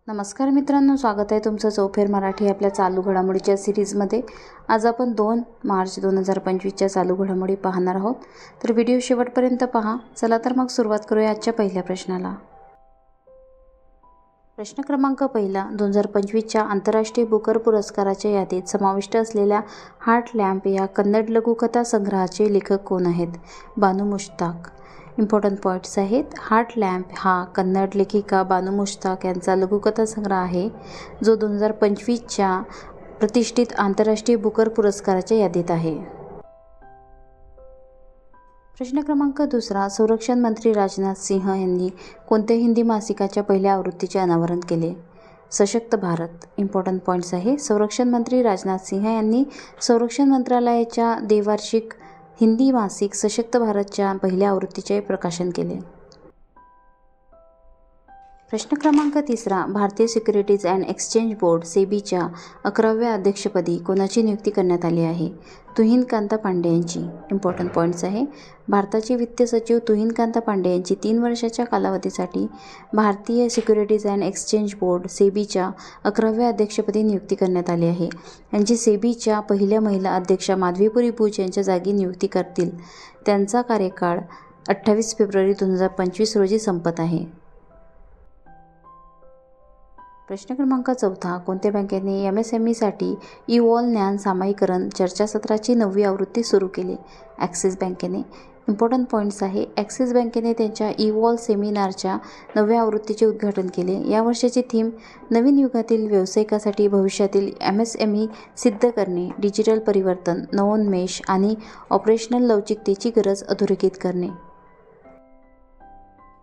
नमस्कार मित्रांनो, स्वागत आहे तुमचं चौफेर मराठी आपल्या चालू घडामोडीच्या सिरीजमध्ये। आज आपण 2 मार्च 2025च्या चालू घडामोडी पाहणार आहोत, तर व्हिडिओ शेवटपर्यंत पहा। चला तर मग सुरुवात करूया आजच्या पहिल्या प्रश्नाला। प्रश्न क्रमांक पहिला, 2025च्या आंतरराष्ट्रीय बुकर पुरस्काराच्या यादीत समाविष्ट असलेल्या हार्ट लॅम्प या कन्नड लघुकथा संग्रहाचे लेखक कोण आहेत? बानू मुश्ताक। इम्पॉर्टंट पॉईंट्स आहेत। हार्ट लॅम्प हा कन्नड लेखिका बानू मुश्ताक यांचा लघुकथा संग्रह आहे, जो 2025च्या प्रतिष्ठित आंतरराष्ट्रीय बुकर पुरस्काराच्या यादीत आहे। प्रश्न क्रमांक दुसरा, संरक्षण मंत्री राजनाथ सिंह यांनी कोणत्या हिंदी मासिकाच्या पहिल्या आवृत्तीचे अनावरण केले? सशक्त भारत। इम्पॉर्टंट पॉईंट्स आहे। संरक्षण मंत्री राजनाथ सिंह यांनी संरक्षण मंत्रालयाच्या द्वैवार्षिक हिंदी मासिक सशक्त भारतच्या पहिल्या आवृत्तीचे प्रकाशन केले। प्रश्न क्रमांक तिसरा, भारतीय सिक्युरिटीज अँड एक्सचेंज बोर्ड सेबीच्या 11व्या अध्यक्षपदी कोणाची नियुक्ती करण्यात आली आहे? तुहिन कांता पांडे यांची। इम्पॉर्टंट पॉईंट्स आहे। भारताचे वित्त सचिव तुहिन कांता पांडे यांची 3 वर्षाच्या कालावधीसाठी भारतीय सिक्युरिटीज अँड एक्सचेंज बोर्ड सेबीच्या 11व्या अध्यक्षपदी नियुक्ती करण्यात आली आहे। यांची सेबीच्या पहिल्या महिला अध्यक्षा माधवीपुरी बुच यांच्या जागी नियुक्ती करतील। त्यांचा कार्यकाळ 28 फेब्रुवारी 2025 रोजी संपत आहे। प्रश्न क्रमांक चौथा, कोणत्या बँकेने MSMEसाठी इव्हॉल्व ज्ञान सामायिकरण चर्चासत्राची 9वी आवृत्ती सुरू केली? ॲक्सिस बँकेने। इम्पॉर्टंट पॉईंट्स आहे। ॲक्सिस बँकेने त्यांच्या इव्हॉल्व सेमिनारच्या 9व्या आवृत्तीचे उद्घाटन केले। या वर्षाची थीम नवीन युगातील व्यावसायिकासाठी भविष्यातील MSME सिद्ध करणे, डिजिटल परिवर्तन, नवोन्मेष आणि ऑपरेशनल लवचिकतेची गरज अधोरेखित करणे।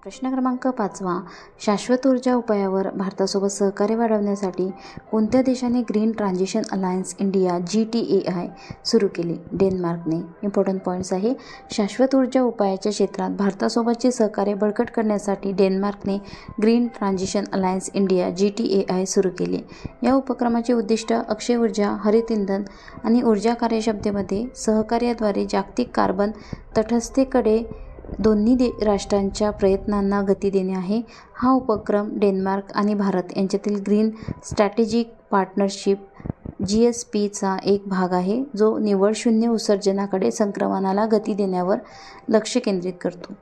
प्रश्न क्रमांक 5वा, शाश्वत ऊर्जा उपायावर भारतासोबत सहकार्य वाढवण्यासाठी कोणत्या देशाने green transition alliance India GTAI सुरू केली? डेन्मार्कने। इम्पॉर्टंट पॉईंट्स आहे। शाश्वत ऊर्जा उपायाच्या क्षेत्रात भारतासोबतचे सहकार्य बळकट करण्यासाठी डेन्मार्कने green transition alliance India GTAI सुरू केले। या उपक्रमाचे उद्दिष्ट अक्षय ऊर्जा, हरित इंधन आणि ऊर्जा कार्यक्षमतेमध्ये सहकार्याद्वारे जागतिक कार्बन तटस्थतेकडे दोन्ही राष्ट्रांच्या प्रयत्नांना गती देणे आहे। हा उपक्रम डेन्मार्क आणि भारत यांच्यातील ग्रीन स्ट्रॅटेजिक पार्टनरशिप GSPचा एक भाग आहे, जो निव्वळ शून्य उत्सर्जनाकडे संक्रमणाला गती देण्यावर लक्ष केंद्रित करतो।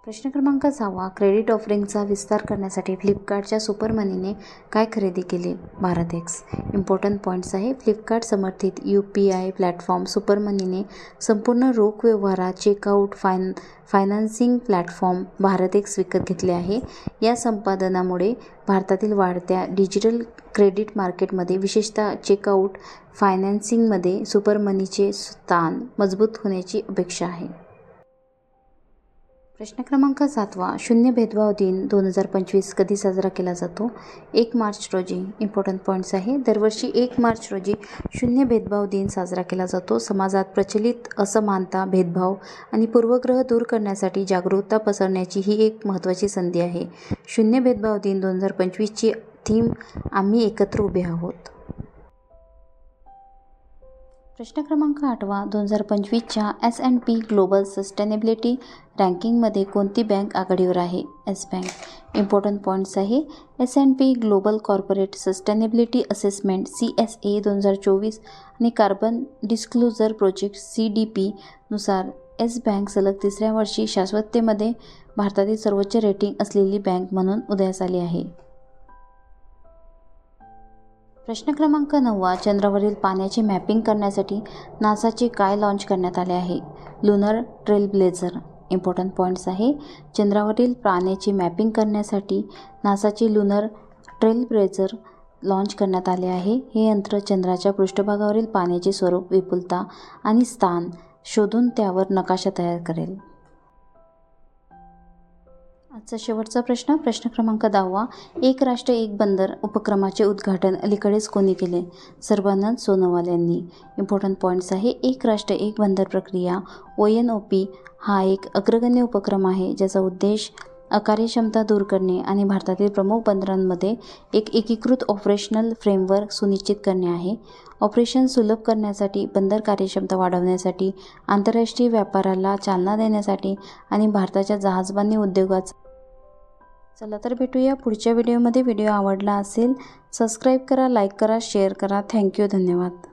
प्रश्न क्रमांक 6वा, क्रेडिट ऑफरिंगचा विस्तार करण्यासाठी फ्लिपकार्टच्या सुपर मनीने काय खरेदी केले? भारतएक्स। इम्पॉर्टंट पॉईंट्स आहे। फ्लिपकार्ट समर्थित UPI प्लॅटफॉर्म सुपर मनीने संपूर्ण रोख व्यवहारात चेकआउट फायनान्सिंग प्लॅटफॉर्म भारतएक्स विकत घेतले आहे। या संपादनामुळे भारतातील वाढत्या डिजिटल क्रेडिट मार्केटमध्ये, विशेषतः चेकआउट फायनान्सिंगमध्ये सुपर मनीचे स्थान मजबूत होण्याची अपेक्षा आहे। प्रश्न क्रमांक 7वा, शून्य भेदभाव दिन 2025 कधी साजरा केला जातो? 1 मार्च रोजी। इम्पॉर्टंट पॉईंट्स आहे। दरवर्षी 1 मार्च रोजी शून्य भेदभाव दिन साजरा केला जातो। समाजात प्रचलित असमानता, भेदभाव आणि पूर्वग्रह दूर करण्यासाठी जागरूकता पसरण्याची ही एक महत्त्वाची संधी आहे। शून्य भेदभाव दिन 2025ची थीम आम्ही एकत्र उभे आहोत। प्रश्न क्रमांक 8वा, 2025च्या S&P ग्लोबल सस्टेनेबिलिटी रँकिंगमध्ये कोणती बँक आघाडीवर आहे? Yes bank. इम्पॉर्टंट पॉईंट्स आहे। S&P global corporate sustainability assessment CSA 2024 आणि कार्बन डिस्क्लोजर प्रोजेक्ट CDP नुसार येस बँक सलग 3ऱ्या वर्षी शाश्वततेमध्ये भारतातील सर्वोच्च रेटिंग असलेली बँक म्हणून उदयास आली आहे। प्रश्न क्रमांक 9वा, चंद्रावरील पाण्याचे मॅपिंग करण्यासाठी नासाचे काय लॉन्च करण्यात आले आहे? लुनर ट्रेलब्लेझर। इम्पॉर्टंट पॉईंट्स आहे। चंद्रावरील पाण्याचे मॅपिंग करण्यासाठी नासाचे लुनर ट्रेलब्लेझर लॉन्च करण्यात आले आहे। हे यंत्र चंद्राच्या पृष्ठभागावरील पाण्याचे स्वरूप, विपुलता आणि स्थान शोधून त्यावर नकाशा तयार करेल। आजचा शेवटचा प्रश्न, प्रश्न क्रमांक 10वा, एक राष्ट्र एक बंदर उपक्रमाचे उद्घाटन अलीकडेच कोणी केले? सर्बानंद सोनोवाल यांनी। इम्पॉर्टंट पॉईंट्स आहे। एक राष्ट्र एक बंदर प्रक्रिया ONOP हा एक अग्रगण्य उपक्रम आहे, ज्याचा उद्देश अकार्यक्षमता दूर करणे आणि भारतातील प्रमुख बंदरांमध्ये एक एकीकृत ऑपरेशनल फ्रेमवर्क सुनिश्चित करणे आहे। ऑपरेशन सुलभ करण्यासाठी, बंदर कार्यक्षमता वाढवण्यासाठी, आंतरराष्ट्रीय व्यापाराला चालना देण्यासाठी आणि भारताच्या जहाजबांधणी उद्योगाचा चला तर भेटूया पुढच्या व्हिडिओमध्ये. व्हिडिओ आवडला असेल सबस्क्राईब करा, लाईक करा, शेअर करा. थँक्यू, धन्यवाद.